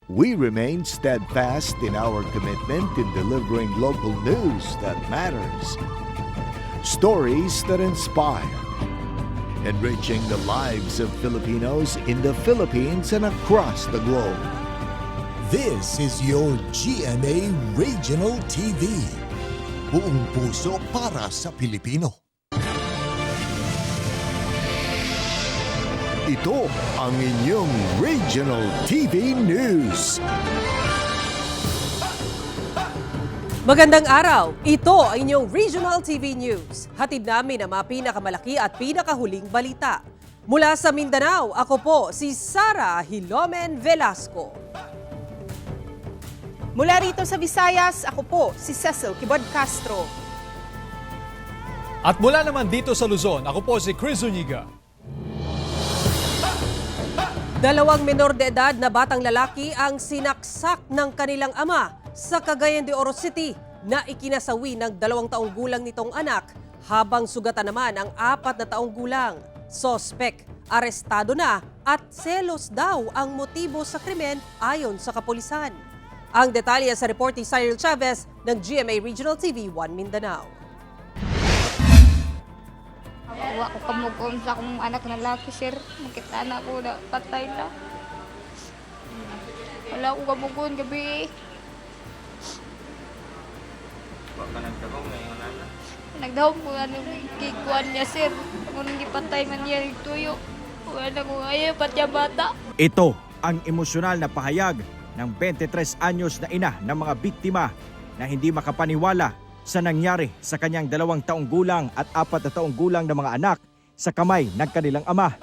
We remain steadfast in our commitment in delivering local news that matters. Stories that inspire. Enriching the lives of Filipinos in the Philippines and across the globe. This is your GMA Regional TV. Buong puso para sa Pilipino. Ito ang inyong Regional TV News. Magandang araw! Ito ang inyong Regional TV News. Hatid namin ang mga pinakamalaki at pinakahuling balita. Mula sa Mindanao, ako po si Sara Hilomen Velasco. Mula rito sa Visayas, ako po si Cecil Kibod Castro. At mula naman dito sa Luzon, ako po si Chris Zuniga. Dalawang menor de edad na batang lalaki ang sinaksak ng kanilang ama sa Cagayan de Oro City na ikinasawi ng 2 taong gulang nitong anak habang sugatan naman ang 4 na taong gulang. Sospek, arestado na at selos daw ang motibo sa krimen ayon sa kapulisan. Ang detalye sa report ni Cyril Chavez ng GMA Regional TV 1 Mindanao. Wa ko kamugon sa akong anak na lalaki, sir. Makita na ko na patay na. Wala ko kamugon gabi. Baka nagdahom ngayon, anak. Nagdahom ko ano kikuan niya, sir. Kung hindi patay man niya yung tuyo. Wala ko ayaw, pati ang bata. Ito ang emosyonal na pahayag ng 23 anyos na ina ng mga biktima na hindi makapaniwala sa nangyari sa kanyang 2 taong gulang at 4 na taong gulang na mga anak sa kamay ng kanilang ama.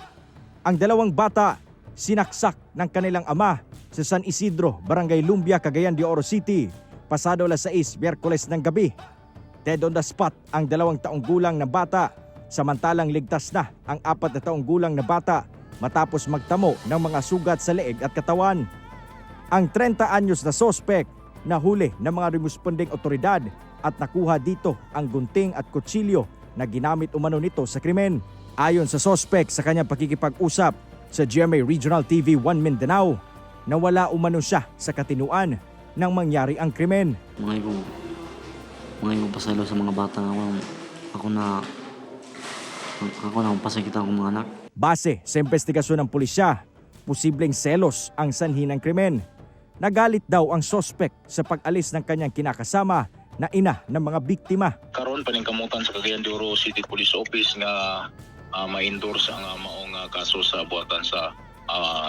Ang 2 bata sinaksak ng kanilang ama sa San Isidro, Barangay Lumbia, Cagayan de Oro City, pasado alas 6 Miyerkules ng gabi. Dead on the spot ang 2 taong gulang na bata, samantalang ligtas na ang 4 na taong gulang na bata matapos magtamo ng mga sugat sa leeg at katawan. Ang 30 anyos na sospek nahuli ng mga responding otoridad at nakuha dito ang gunting at kutsilyo na ginamit umano nito sa krimen. Ayon sa sospek sa kanyang pakikipag-usap sa GMA Regional TV 1 Mindanao, nawala umano siya sa katinuan nang mangyari ang krimen. Mga ibo pasalo sa mga bata ako na pasakita akong mga anak. Base sa investigasyon ng pulisya, posibleng selos ang sanhi ng krimen. Nagalit daw ang sospek sa pag-alis ng kanyang kinakasama na ina ng mga biktima. Karon paningkamutan sa Cagayan de Oro City Police Office nga ma-endorse ang maong kaso sa buhatan sa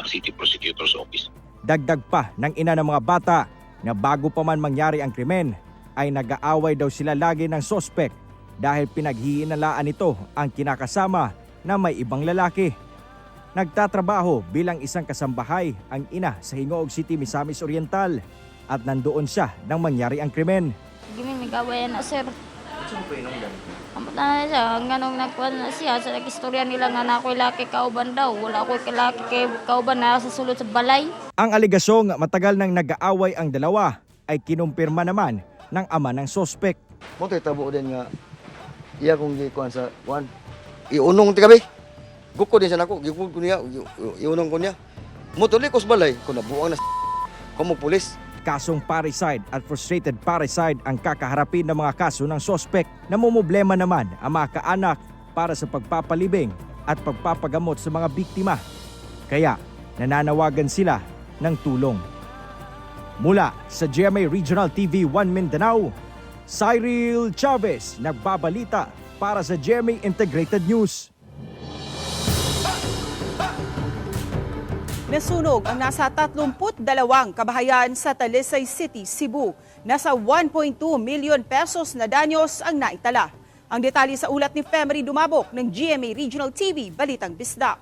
City Prosecutor's Office. Dagdag pa ng ina ng mga bata na bago pa man mangyari ang krimen ay nag-aaway daw sila lagi ng sospek dahil pinaghiinalaan nito ang kinakasama na may ibang lalaki. Nagtatrabaho bilang isang kasambahay ang ina sa Hingoog City, Misamis Oriental at nandoon siya nang mangyari ang krimen. Gini may gawayan na, sir. Saan po inong dan? Amat na siya, ganong nagkuhan na siya. Sa nag-istorya nila nga na ako'y laki kauban daw. Wala ako'y laki kauban na sa sulod sa balay. Ang aligasyong matagal nang nag-aaway ang dalawa ay kinumpirma naman ng ama ng sospek. Mo tay tabo din nga iya kong gikuan sa kuan. Iunong ti gabi. Guko din sa nako, gikon ko niya, iunong ko niya. Mo tuloy ko sa balay, ko nabuang na komo pulis. Kasong parricide at frustrated parricide ang kakaharapin ng mga kaso ng sospek. Namumblema naman ang mga kaanak para sa pagpapalibing at pagpapagamot sa mga biktima. Kaya nananawagan sila ng tulong. Mula sa GMA Regional TV 1 Mindanao, Cyril Chavez nagbabalita para sa GMA Integrated News. Nasunog ang nasa 32 kabahayan sa Talisay City, Cebu. Nasa 1.2 million pesos na danyos ang naitala. Ang detalye sa ulat ni Femery Dumabok ng GMA Regional TV, Balitang Bisdak.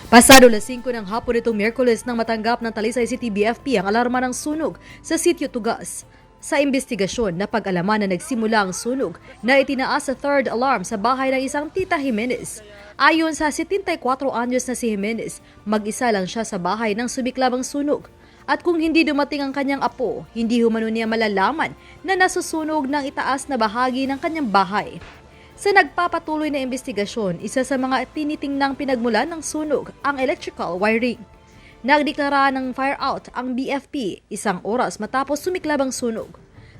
Pasado alas 5 ng hapon nitong Miyerkules nang matanggap ng Talisay City BFP ang alarma ng sunog sa Sitio Tugas. Sa investigasyon, napag-alaman na nagsimula ang sunog na itinaas sa third alarm sa bahay ng isang Tita Jimenez. Ayon sa 74 anyos na si Jimenez, mag-isa lang siya sa bahay nang sumiklab ang sunog. At kung hindi dumating ang kanyang apo, hindi humano niya malalaman na nasusunog ng itaas na bahagi ng kanyang bahay. Sa nagpapatuloy na investigasyon, isa sa mga tinitingnang pinagmulan ng sunog ang electrical wiring. Nagdeklara ng fire out ang BFP 1 oras matapos sumiklab ang sunog.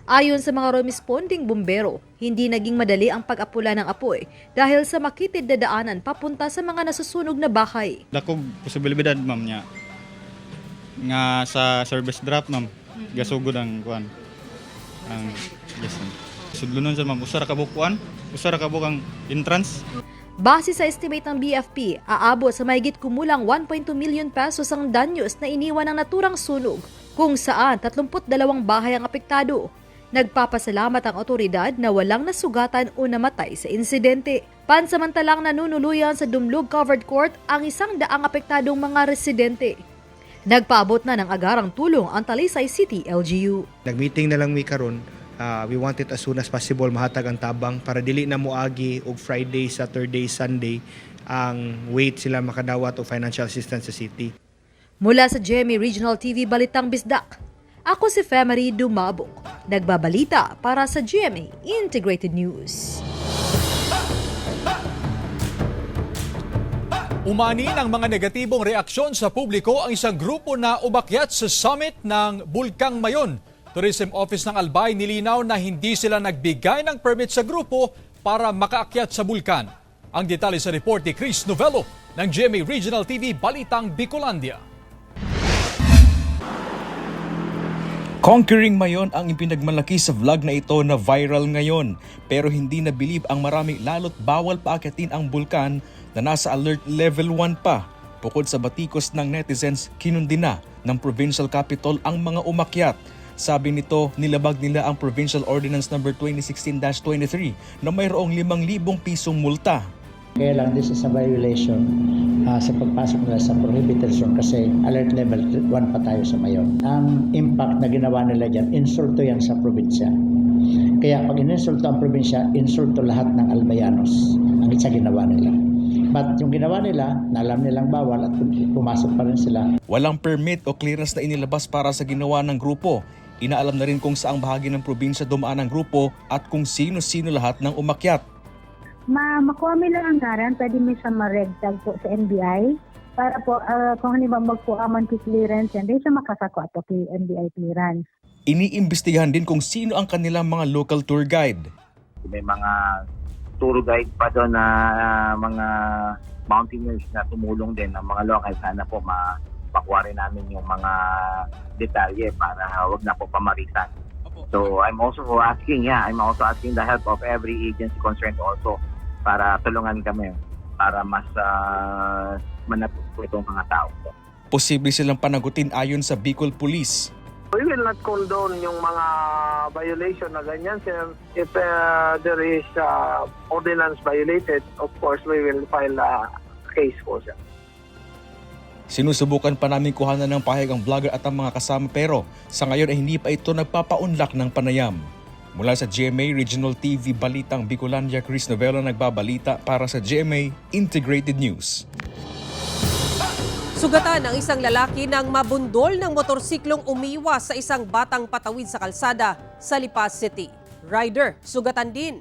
Ayon sa mga responding bumbero, hindi naging madali ang pag-apula ng apoy dahil sa makitid na daanan papunta sa mga nasusunog na bahay. Dako posibilidad ma'am niya nga sa service drop ma'am gasugod ang kuan ang yes ma'am. Sudlunon sa ma'am usara ka bukuan, usara ka bukang entrance. Base sa estimate ng BFP, aabot sa mahigit kumulang 1.2 million pesos ang danyos na iniwan ng naturang sunog, kung saan 32 bahay ang apektado. Nagpapasalamat ang otoridad na walang nasugatan o namatay sa insidente. Pansamantalang nanunuluyan sa Dumlog Covered Court ang 100 apektadong mga residente. Nagpaabot na ng agarang tulong ang Talisay City LGU. Nag-meeting na lang mi karon. We want it as soon as possible mahatag ang tabang para dili na moagi og Friday, Saturday, Sunday ang wait sila makadawat og financial assistance sa city. Mula sa GMA Regional TV Balitang Bisdak, ako si Femery Dumabok, nagbabalita para sa GMA Integrated News. Umani ng mga negatibong reaksyon sa publiko ang isang grupo na umakyat sa summit ng Bulkang Mayon. Tourism Office ng Albay nilinaw na hindi sila nagbigay ng permit sa grupo para makaakyat sa bulkan. Ang detalye sa report ni Chris Novello ng GMA Regional TV Balitang Bicolandia. Conquering Mayon ang ipinagmalaki sa vlog na ito na viral ngayon. Pero hindi nabilib ang marami lalo't bawal paakyatin ang bulkan na nasa alert level 1 pa. Bukod sa batikos ng netizens, kinundi na ng provincial capital ang mga umakyat. Sabi nito, nilabag nila ang Provincial Ordinance No. 2016-23 na mayroong 5,000 pisong multa. Kaya lang, this is a violation sa pagpasok nila sa prohibited zone kasi alert level 1 pa tayo sa Mayon. Ang impact na ginawa nila dyan, insulto yan sa probinsya. Kaya pag ininsulto ang probinsya, insulto lahat ng Albayanos ang isa ginawa nila. But yung ginawa nila, na alam nilang bawal at pumasok pa rin sila. Walang permit o clearance na inilabas para sa ginawa ng grupo. Inaalam na rin kung saang bahagi ng probinsya dumaan ang grupo at kung sino-sino lahat ng umakyat. Makuha mo lang ang garan, pwede mo siya ma-regtag po sa NBI para po kung halimbawa magpuaman kay clearance yan, hindi siya makasako ato kay NBI clearance. Iniimbestigahan din kung sino ang kanilang mga local tour guide. May mga tour guide pa doon na mga mountaineers na tumulong din ng mga local. Sana po mapakuha rin namin yung mga detalye para wag na po pamarisan. So I'm also asking the help of every agency concerned also para tulungan kami para mas manatili po itong mga tao. Posible silang panagutin ayon sa Bicol Police. We will not condone yung mga violation na ganyan. If there is ordinance violated, of course we will file a case for siya. Sinusubukan pa namin kuhanan ng pahayag ang vlogger at ang mga kasama pero sa ngayon ay hindi pa ito nagpapaunlak ng panayam. Mula sa GMA Regional TV Balitang Bicolandia, Chris Novello nagbabalita para sa GMA Integrated News. Sugatan ang isang lalaki nang mabundol ng motorsiklong umiwas sa isang batang patawid sa kalsada sa Lipas City. Rider, sugatan din.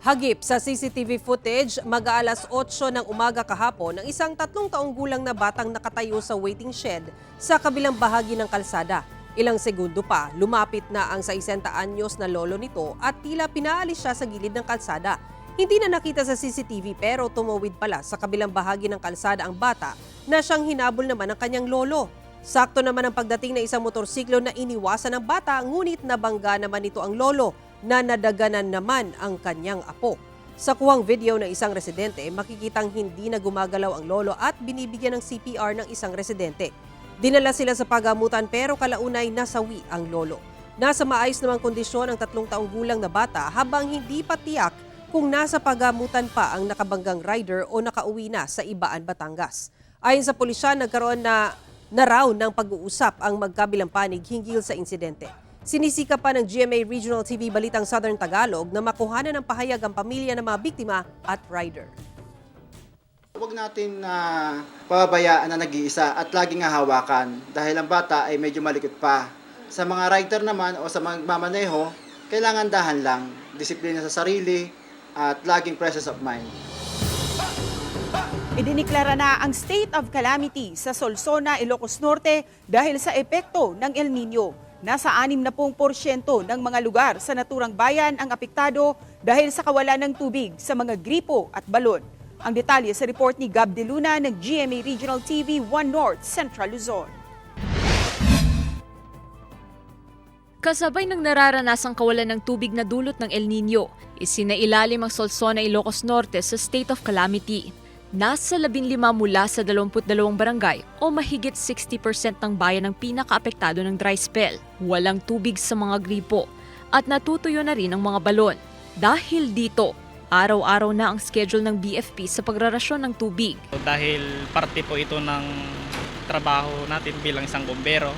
Hagip sa CCTV footage, mag-aalas 8 ng umaga kahapon ang isang 3 taong gulang na batang nakatayo sa waiting shed sa kabilang bahagi ng kalsada. Ilang segundo pa, lumapit na ang 60 anyos na lolo nito at tila pinaalis siya sa gilid ng kalsada. Hindi na nakita sa CCTV pero tumawid pala sa kabilang bahagi ng kalsada ang bata na siyang hinabol naman ng kanyang lolo. Sakto naman ang pagdating ng isang motorsiklo na iniwasan ng bata ngunit nabangga naman nito ang lolo na nadaganan naman ang kanyang apo. Sa kuwang video ng isang residente, makikitang hindi na gumagalaw ang lolo at binibigyan ng CPR ng isang residente. Dinala sila sa pagamutan pero kalaunay nasawi ang lolo. Nasa maayos namang kondisyon ang 3 taong gulang na bata habang hindi pa tiyak kung nasa pagamutan pa ang nakabanggang rider o nakauwi na sa Ibaan, Batangas. Ayon sa pulisya, nagkaroon na raw ng pag-uusap ang magkabilang panig hinggil sa insidente. Sinisika pa ng GMA Regional TV Balitang Southern Tagalog na makuhanan ng pahayag ang pamilya ng mga biktima at rider. Huwag natin pababayaan na nag-iisa at laging hahawakan dahil ang bata ay medyo malikot pa. Sa mga rider naman o sa mga magmamaneho, kailangan dahan lang, disiplina sa sarili at laging presence of mind. Idiniklara na ang state of calamity sa Solsona, Ilocos Norte dahil sa epekto ng El Nino. Nasa 60% ng mga lugar sa naturang bayan ang apektado dahil sa kawalan ng tubig sa mga gripo at balon. Ang detalye sa report ni Gab De Luna ng GMA Regional TV 1 North Central Luzon. Kasabay ng nararanasang kawalan ng tubig na dulot ng El Nino, isinailalim ang Solsona, Ilocos Norte sa state of calamity. Nasa 15 mula sa 22 barangay o mahigit 60% ng bayan ang pinakaapektado ng dry spell. Walang tubig sa mga gripo at natutuyo na rin ang mga balon. Dahil dito, araw-araw na ang schedule ng BFP sa pagrarasyon ng tubig. Dahil parte po ito ng trabaho natin bilang isang bombero,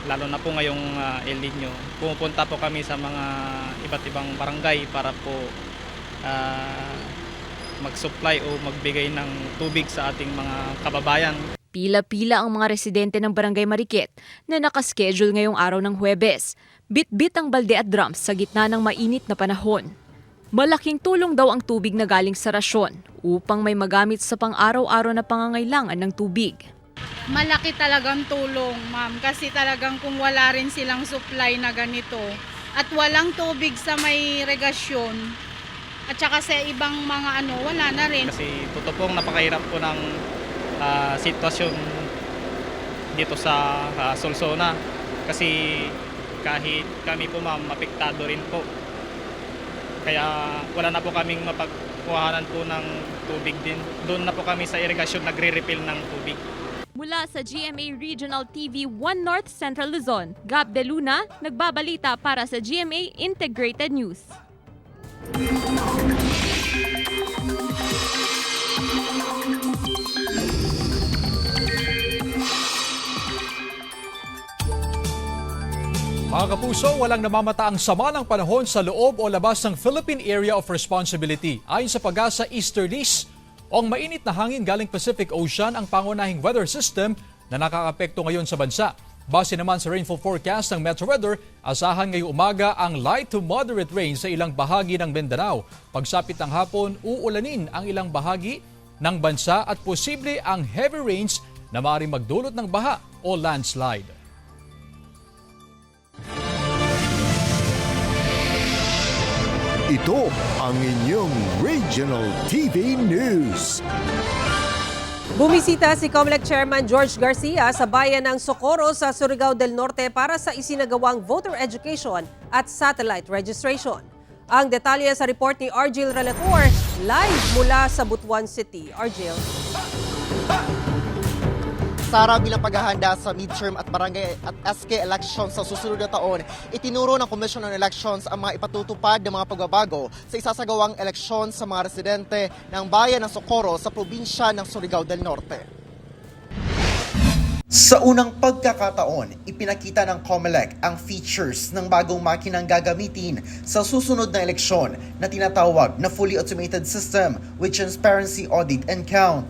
lalo na po ngayong El Nino, pumupunta po kami sa mga iba't ibang barangay para po mag-supply o magbigay ng tubig sa ating mga kababayan. Pila-pila ang mga residente ng Barangay Mariquet na nakaschedule ngayong araw ng Huwebes. Bit-bit ang balde at drums sa gitna ng mainit na panahon. Malaking tulong daw ang tubig na galing sa rasyon upang may magamit sa pang-araw-araw na pangangailangan ng tubig. Malaki talagang tulong, ma'am, kasi talagang kung wala rin silang supply na ganito at walang tubig sa may regasyon, at saka sa ibang mga wala na rin. Kasi totoo pong napakahirap po ng sitwasyon dito sa Solsona. Kasi kahit kami po ma'am, apektado rin po. Kaya wala na po kaming mapagkuhanan po ng tubig din. Doon na po kami sa irigasyon nagre-refill ng tubig. Mula sa GMA Regional TV 1 North Central Luzon, Gab De Luna, nagbabalita para sa GMA Integrated News. Mga kapuso, walang namamataang sama ng panahon sa loob o labas ng Philippine Area of Responsibility. Ayon sa Pag-asa Easterlies, ang mainit na hangin galing Pacific Ocean ang pangunahing weather system na nakakapekto ngayon sa bansa. Base naman sa rainfall forecast ng Metro Weather, asahan ngayong umaga ang light to moderate rain sa ilang bahagi ng Mindanao. Pagsapit ng hapon, uulanin ang ilang bahagi ng bansa at posible ang heavy rains na maaaring magdulot ng baha o landslide. Ito ang inyong Regional TV News. Bumisita si COMELEC Chairman George Garcia sa bayan ng Socorro sa Surigao del Norte para sa isinagawang voter education at satellite registration. Ang detalye sa report ni Argel Relator, live mula sa Butuan City. Argel. Sara, bilang paghahanda sa midterm at barangay at SK elections sa susunod na taon, itinuro ng Commission on Elections ang mga ipatutupad ng mga pagbabago sa isasagawang eleksyon sa mga residente ng bayan ng Socorro sa probinsya ng Surigao del Norte. Sa unang pagkakataon, ipinakita ng COMELEC ang features ng bagong makinang gagamitin sa susunod na eleksyon na tinatawag na fully automated system with transparency, audit, and count.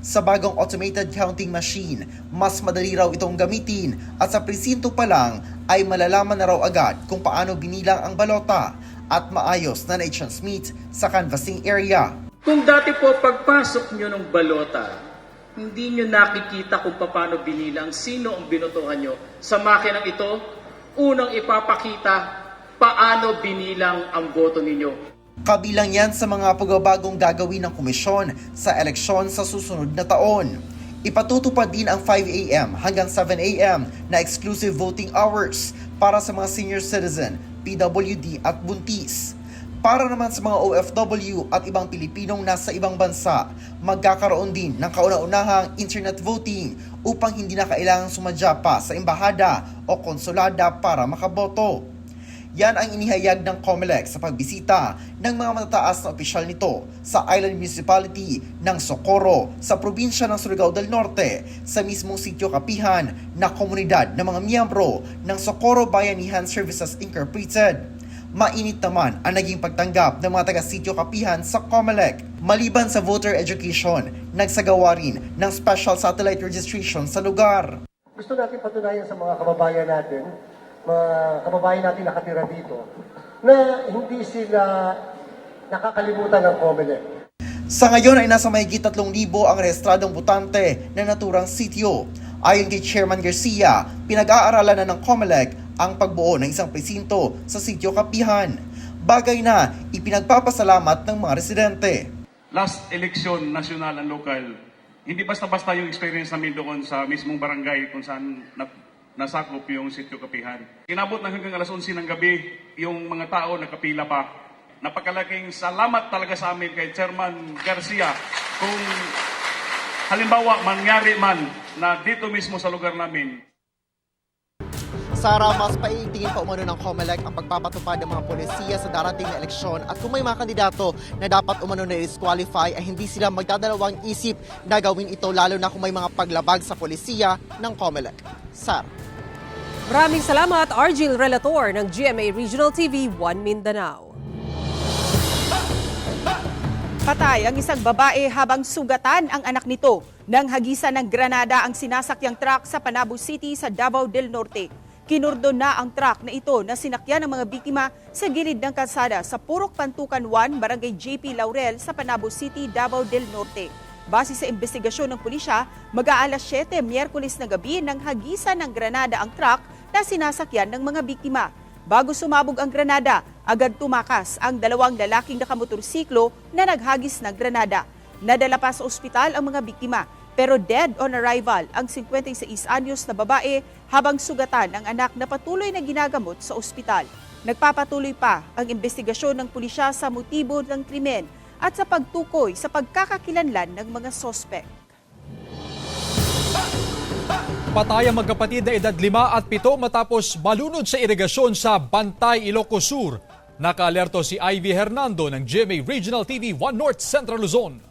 Sa bagong automated counting machine, mas madali raw itong gamitin at sa presinto pa lang ay malalaman na raw agad kung paano binilang ang balota at maayos na na-transmit sa canvassing area. Kung dati po pagpasok nyo ng balota, hindi nyo nakikita kung paano binilang, sino ang binotohan nyo. Sa makinang ito, unang ipapakita paano binilang ang boto ninyo. Kabilang yan sa mga pagbabagong gagawin ng komisyon sa eleksyon sa susunod na taon. Ipatutupad din ang 5 a.m. hanggang 7 a.m. na exclusive voting hours para sa mga senior citizen, PWD at buntis. Para naman sa mga OFW at ibang Pilipinong nasa ibang bansa, magkakaroon din ng kauna-unahang internet voting upang hindi na kailangang sumadya pa sa embahada o konsulada para makaboto. Yan ang inihayag ng COMELEC sa pagbisita ng mga matataas na opisyal nito sa Island Municipality ng Socorro sa probinsya ng Surigao del Norte sa mismong sitio kapihan na komunidad ng mga miyembro ng Socorro Bayanihan Services Incorporated. Mainit naman ang naging pagtanggap ng mga taga-sitio kapihan sa COMELEC. Maliban sa voter education, nagsagawa rin ng special satellite registration sa lugar. Gusto natin patunayan sa mga kababayan natin, mga kababayan natin nakatira dito, na hindi sila nakakalimutan ng COMELEC. Sa ngayon ay nasa mahigit 3,000 ang rehistradong botante na naturang sitio. Ayon kay Chairman Garcia, pinag-aaralan na ng COMELEC ang pagbuo ng isang presinto sa sitio Kapihan. Bagay na ipinagpapasalamat ng mga residente. Last election, national and local, hindi basta-basta yung experience namin doon sa mismong barangay kung saan nasakop yung sitio Kapihan. Inabot na hanggang alas 11 ng gabi, yung mga tao nakapila pa. Napakalaking salamat talaga sa amin kay Chairman Garcia kung halimbawa mangyari man na dito mismo sa lugar namin. Sara, mas paitingin pa umano ng COMELEC ang pagpapatupad ng mga polisiya sa darating na eleksyon at kung may mga kandidato na dapat umano na disqualify ay hindi sila magdadalawang isip na gawin ito lalo na kung may mga paglabag sa polisiya ng COMELEC. Sara. Maraming salamat, Argil Relator ng GMA Regional TV 1 Mindanao. Patay ang isang babae habang sugatan ang anak nito nang hagisan ng granada ang sinasakyang truck sa Panabo City sa Davao del Norte. Kinurdon na ang truck na ito na sinakyan ng mga biktima sa gilid ng kalsada sa Purok Pantukan 1, Barangay JP Laurel sa Panabo City, Davao del Norte. Base sa investigasyon ng pulisya, mag-aalas 7 Miyerkules na gabi nang hagisan ng granada ang truck na sinasakyan ng mga biktima. Bago sumabog ang granada, agad tumakas ang dalawang lalaking nakamotorsiklo na naghagis ng granada. Nadala pa sa ospital ang mga biktima, pero dead on arrival ang 56 anyos na babae habang sugatan ang anak na patuloy na ginagamot sa ospital. Nagpapatuloy pa ang investigasyon ng pulisya sa motibo ng krimen at sa pagtukoy sa pagkakakilanlan ng mga sospek. Patay ang magkapatid na edad 5 at 7 matapos malunod sa irigasyon sa Bantay, Ilocos Sur. Nakaalerto si Ivy Hernando ng GMA Regional TV 1 North Central Luzon.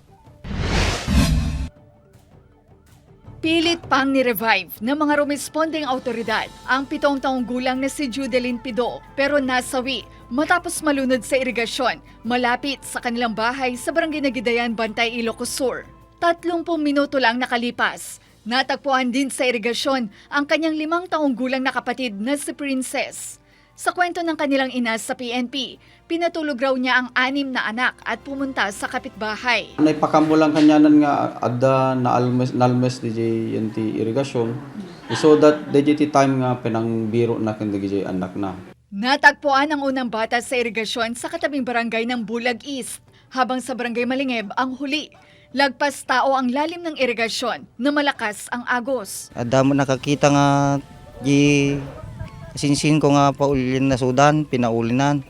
Pilit pang ni-revive ng mga rumesponding autoridad ang 7 taong gulang na si Judeline Pido pero nasawi matapos malunod sa irigasyon malapit sa kanilang bahay sa Barangay Nagidayan, Bantay, Ilocos Sur. 30 minuto lang nakalipas. Natagpuan din sa irigasyon ang kanyang 5 taong gulang na kapatid na si Princess. Sa kwento ng kanilang ina sa PNP, pinatulog raw niya ang 6 na anak at pumunta sa kapitbahay. Naipakambo lang kanyanan nga adda na almes DJ yanti irigasyon. So that DJ time nga pinang biro na kan DJ anak na. Natagpuan ang unang bata sa irigasyon sa katabing barangay ng Bulag East, habang sa Barangay Malingeb ang huli. Lagpas tao ang lalim ng irigasyon na malakas ang agos. Ada mo nakakita nga di sinsin ko nga paulin na sudan, pinaulinan.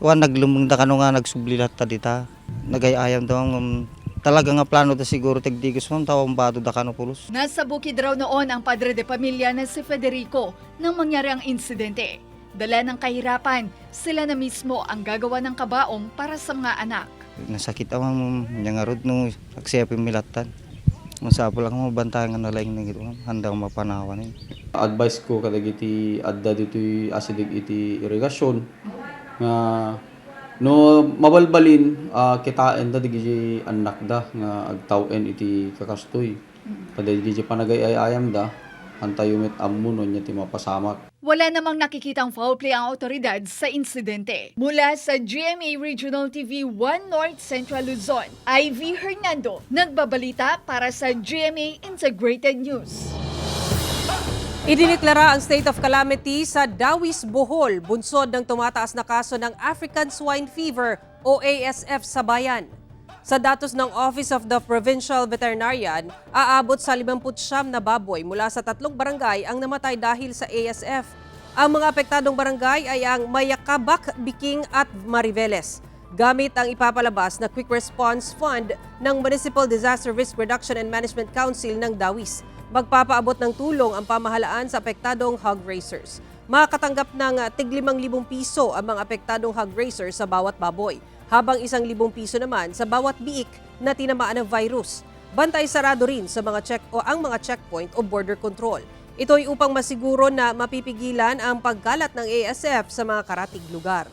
Tuwan naglumong da kano nga nagsublilat ta dita. Nagayayam daw talaga nga plano ta siguro tigdigos mo tawang bato da kano pulos. Nasa bukid raw noon ang padre de pamilya na si Federico nang mangyari ang insidente. Dala ng kahirapan, sila na mismo ang gagawa ng kabaong para sa mga anak. Nasakit amang yang arod no aksepin milatan. Masapo lang mo bantayan nga nalaing na gito, handang mapanawan eh. Advice ko kada iti adda dito'y asidig iti irigasyon nga no mabalbalin kitain da digiti anak da nga agtawen iti kakastoy. Kada digiti panagayayam da antayumit ammo no nya ti mapasamak. Wala namang nakikitang foul play ang otoridad sa insidente. Mula sa GMA Regional TV 1 North Central Luzon, Ivy Hernando, nagbabalita para sa GMA Integrated News. Idineklara ang state of calamity sa Dawis, Bohol, bunsod ng tumataas na kaso ng African Swine Fever o ASF sa bayan. Sa datos ng Office of the Provincial Veterinarian, aabot sa 59 na baboy mula sa 3 barangay ang namatay dahil sa ASF. Ang mga apektadong barangay ay ang Mayakabak, Biking at Mariveles. Gamit ang ipapalabas na Quick Response Fund ng Municipal Disaster Risk Reduction and Management Council ng Dawis, magpapaabot ng tulong ang pamahalaan sa apektadong hog raisers. Makakatanggap ng tig-5,000 piso ang mga apektadong hog raisers sa bawat baboy, habang 1,000 piso naman sa bawat biik na tinamaan ng virus. Bantay sarado rin sa mga ang mga checkpoint o border control. Ito ay upang masiguro na mapipigilan ang pagkalat ng ASF sa mga karatig lugar.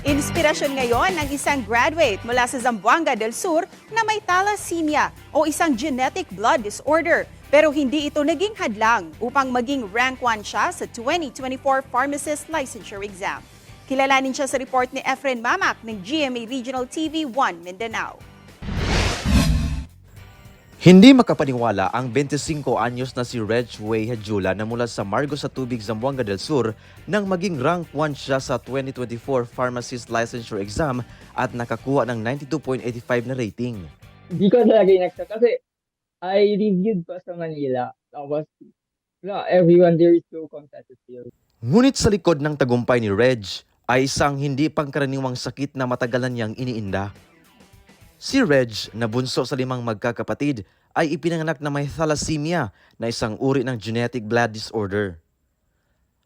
Inspirasyon ngayon ng isang graduate mula sa Zamboanga del Sur na may thalassemia o isang genetic blood disorder Pero hindi ito naging hadlang upang maging rank 1 siya sa 2024 Pharmacist Licensure Exam. Kilalanin siya sa report ni Efren Mamak ng GMA Regional TV 1 Mindanao. Hindi makapaniwala ang 25 anyos na si Reg Way Hedjula na mula sa Margo sa Tubig, Zamboanga del Sur nang maging rank 1 siya sa 2024 Pharmacist Licensure Exam at nakakuha ng 92.85 na rating. Hindi ko talaga in-expect kasi I reviewed pa sa Manila. Tapos, everyone there is so competitive. Ngunit sa likod ng tagumpay ni Reg ay isang hindi pangkaraniwang sakit na matagalan niyang iniinda. Si Reg, na bunso sa 5 magkakapatid, ay ipinanganak na may thalassemia na isang uri ng genetic blood disorder.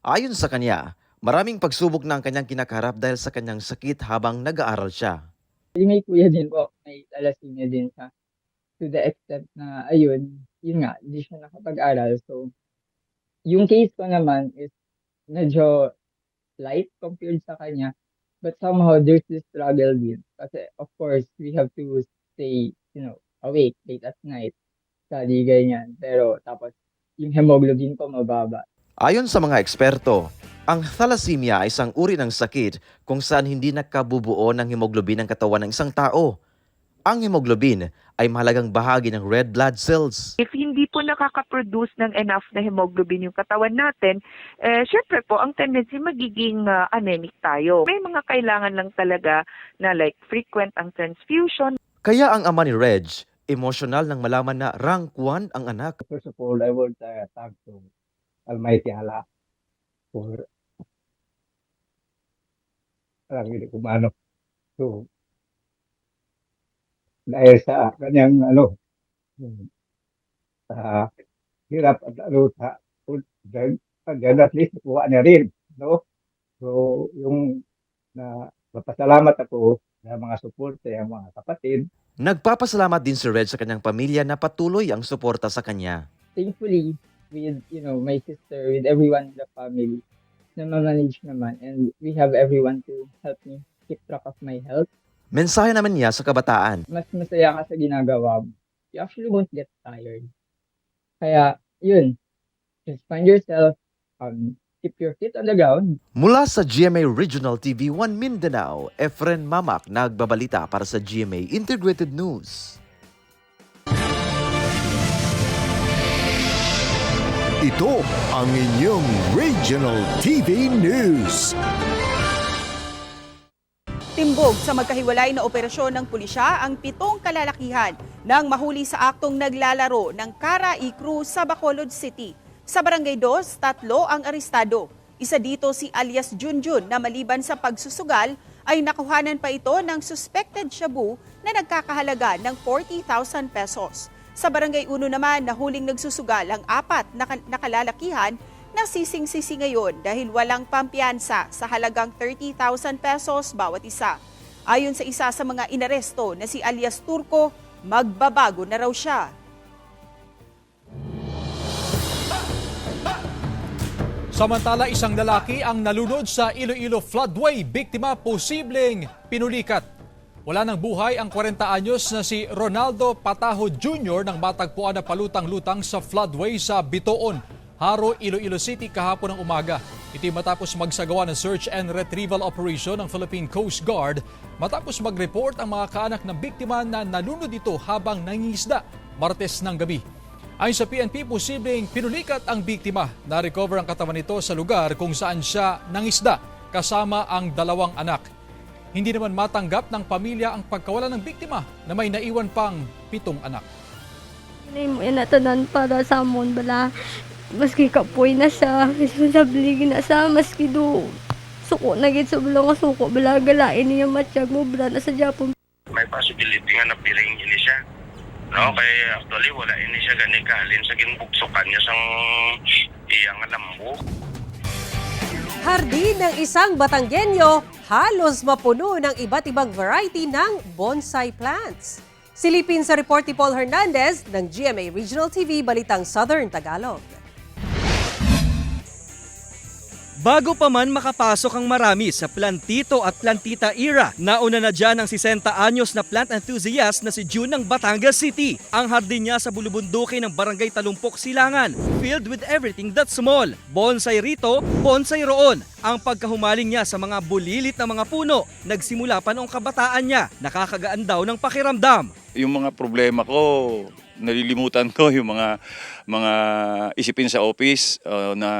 Ayon sa kanya, maraming pagsubok na ang kanyang kinakaharap dahil sa kanyang sakit habang nag-aaral siya. May kuya din po, may thalassemia din siya. To the extent na, yun nga, hindi siya nakapag-aral. So, yung case ko naman is medyo light compared sa kanya. But somehow, there's this struggle din. Kasi, of course, we have to stay, awake late at night. Study, ganyan. Pero, tapos, yung hemoglobin ko mababa. Ayon sa mga eksperto, ang thalassemia ay isang uri ng sakit kung saan hindi nakabubuo ng hemoglobin ang katawan ng isang tao. Ang hemoglobin ay mahalagang bahagi ng red blood cells. If hindi po nakaka-produce ng enough na hemoglobin yung katawan natin, syempre po, ang tendency magiging anemic tayo. May mga kailangan lang talaga na like frequent ang transfusion. Kaya ang ama ni Reg, emosyonal nang malaman na rank 1 ang anak. First of all, I would thank to Almighty Allah for kumano to dahil sa kanyang hirap at at least kuha niya rin, no? So yung mapasalamat ako sa mga suporte ang mga kapatid. Nagpapasalamat din si Reg sa kanyang pamilya na patuloy ang suporta sa kanya. Thankfully, with my sister, with everyone in the family, na ma-manage naman, and we have everyone to help me keep track of my health. Mensahe naman niya sa kabataan. Mas masaya ka sa ginagawa mo. You actually won't get tired. Kaya, yun. Just find yourself, keep your feet on the ground. Mula sa GMA Regional TV 1 Mindanao, Efren Mamak nagbabalita para sa GMA Integrated News. Ito ang inyong Regional TV News. Timbog sa magkahiwalay na operasyon ng pulisya ang 7 kalalakihan nang mahuli sa aktong naglalaro ng Kara Cruz sa Bacolod City. Sa Barangay 2, 3 ang arestado. Isa dito si alias Junjun na maliban sa pagsusugal ay nakuhanan pa ito ng suspected shabu na nagkakahalaga ng 40,000 pesos. Sa Barangay 1 naman, nahuling nagsusugal ang 4 na kalalakihan na sising-sisi ngayon dahil walang pampiyansa sa halagang 30,000 pesos bawat isa. Ayon sa isa sa mga inaresto na si alias Turco, magbabago na raw siya. Samantala, isang lalaki ang nalunod sa Iloilo floodway, biktima posibleng pinulikat. Wala nang buhay ang 40 anyos na si Ronaldo Pataho Jr. nang matagpuan na palutang-lutang sa floodway sa Bitoon, Haro, Iloilo City kahapon ng umaga. Ito matapos magsagawa ng search and retrieval operation ng Philippine Coast Guard matapos mag-report ang mga kaanak ng biktima na nalunod ito habang nangingisda Martes ng gabi. Ayon sa PNP, posibleng pinulikat ang biktima. Na-recover ang katawan nito sa lugar kung saan siya nangisda kasama ang 2 anak. Hindi naman matanggap ng pamilya ang pagkawala ng biktima na may naiwan pang 7 anak. Inatanan para sa amon bala. Maski kapoy na siya, isasabligin na siya, maski do suko na gid sa bulang suko, bala galain niya matiyag mo, bala na sa Japon. May possibility nga na piring ini siya. No, kaya actually wala ini siya gani kalin sa ginbuksukan niya sang iyang lambo. Hardin ng isang Batanggenyo, halos mapuno ng iba't ibang variety ng bonsai plants. Silipin sa report ni Paul Hernandez ng GMA Regional TV, Balitang Southern Tagalog. Bago pa man makapasok ang marami sa plantito at plantita era, nauna na dyan ang 60 anyos na plant enthusiast na si June ng Batangas City. Ang hardin niya sa bulubundukin ng Barangay Talumpok, Silangan, filled with everything that's small. Bonsai rito, bonsai roon. Ang pagkahumaling niya sa mga bulilit na mga puno, nagsimula pa noong kabataan niya. Nakakagaan daw ng pakiramdam. Yung mga problema ko, nalilimutan ko yung mga isipin sa office na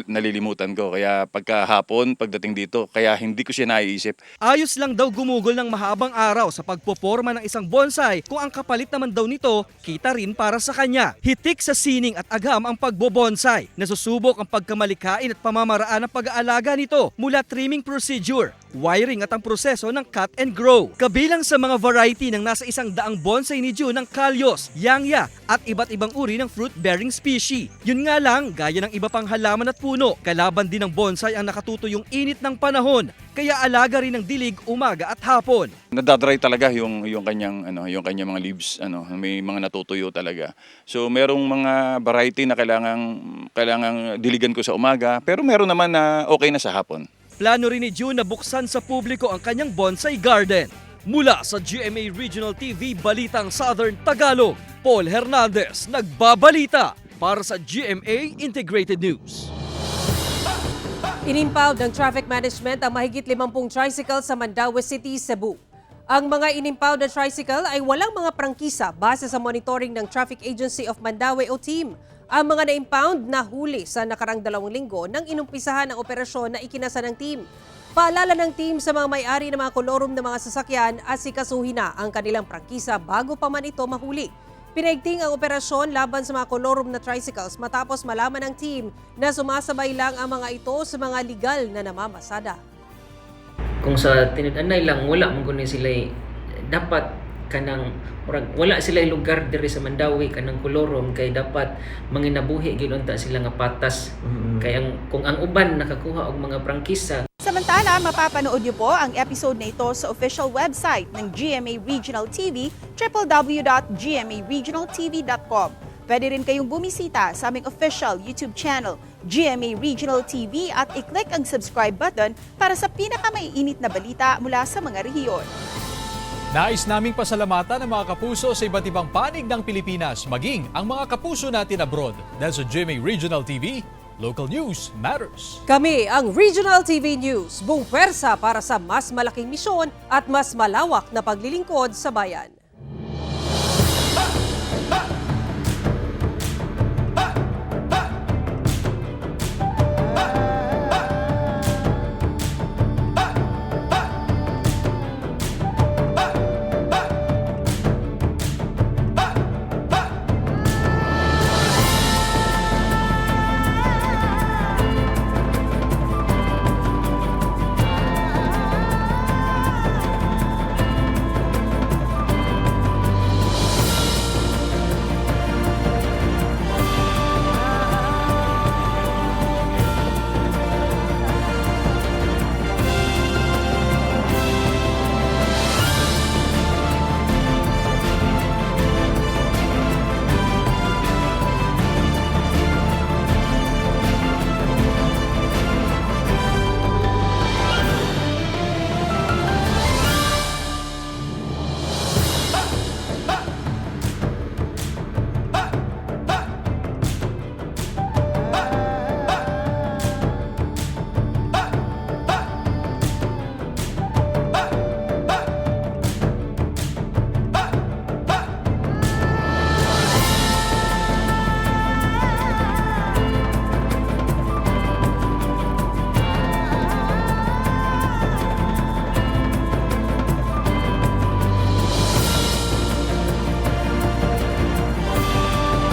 nalilimutan ko. Kaya pagkahapon, pagdating dito, kaya hindi ko siya naiisip. Ayos lang daw gumugol ng mahabang araw sa pagpoporma ng isang bonsai kung ang kapalit naman daw nito, kita rin para sa kanya. Hitik sa sining at agam ang pagbobonsai. Nasusubok ang pagkamalikain at pamamaraan ng pag-aalaga nito mula trimming procedure, wiring at ang proseso ng cut and grow. Kabilang sa mga variety ng nasa 100 bonsai ni June ng kalyos, yangya at iba't ibang uri ng fruit-bearing species. Yun nga lang, gaya ng iba pang halaman at puno, kalaban din ng bonsai ang nakatuto yung init ng panahon. Kaya alaga rin ng dilig umaga at hapon. Nadadry talaga yung kanyang mga leaves, may mga natutuyo talaga. So merong mga variety na kailangang diligan ko sa umaga, pero meron naman na okay na sa hapon. Plano rin ni June na buksan sa publiko ang kanyang bonsai garden. Mula sa GMA Regional TV Balitang Southern Tagalog, Paul Hernandez nagbabalita para sa GMA Integrated News. Inimpound ng traffic management ang mahigit 50 tricycle sa Mandaue City, Cebu. Ang mga inimpound na tricycle ay walang mga prangkisa base sa monitoring ng Traffic Agency of Mandaue o TEAM. Ang mga na-impound na huli sa nakarang 2 linggo nang inumpisahan ang operasyon na ikinasa ng TEAM. Paalala ng team sa mga may-ari ng mga kolorum ng mga sasakyan at sikasuhin na ang kanilang prangkisa bago pa man ito mahuli. Pinaigting ang operasyon laban sa mga kolorum na tricycles matapos malaman ng team na sumasabay lang ang mga ito sa mga legal na namamasada. Kung sa tinud-anay lang, wala mong kunin sila dapat kanang wala sila lugar diri sa Mandaue kanang kolorum kay dapat manginabuhi gyud unta sila nga patas. Kay kung ang uban nakakuha og mga prangkisa. Samantala, mapapanood niyo po ang episode na ito sa official website ng GMA Regional TV, www.gmaregionaltv.com. Pwede rin kayong bumisita sa aming official YouTube channel, GMA Regional TV, at i-click ang subscribe button para sa pinakamaiinit na balita mula sa mga rehiyon. Nais naming pasalamatan ang mga kapuso sa iba't ibang panig ng Pilipinas, maging ang mga kapuso natin abroad. Dahil sa GMA Regional TV, local news matters. Kami ang Regional TV News, buong pwersa para sa mas malaking misyon at mas malawak na paglilingkod sa bayan.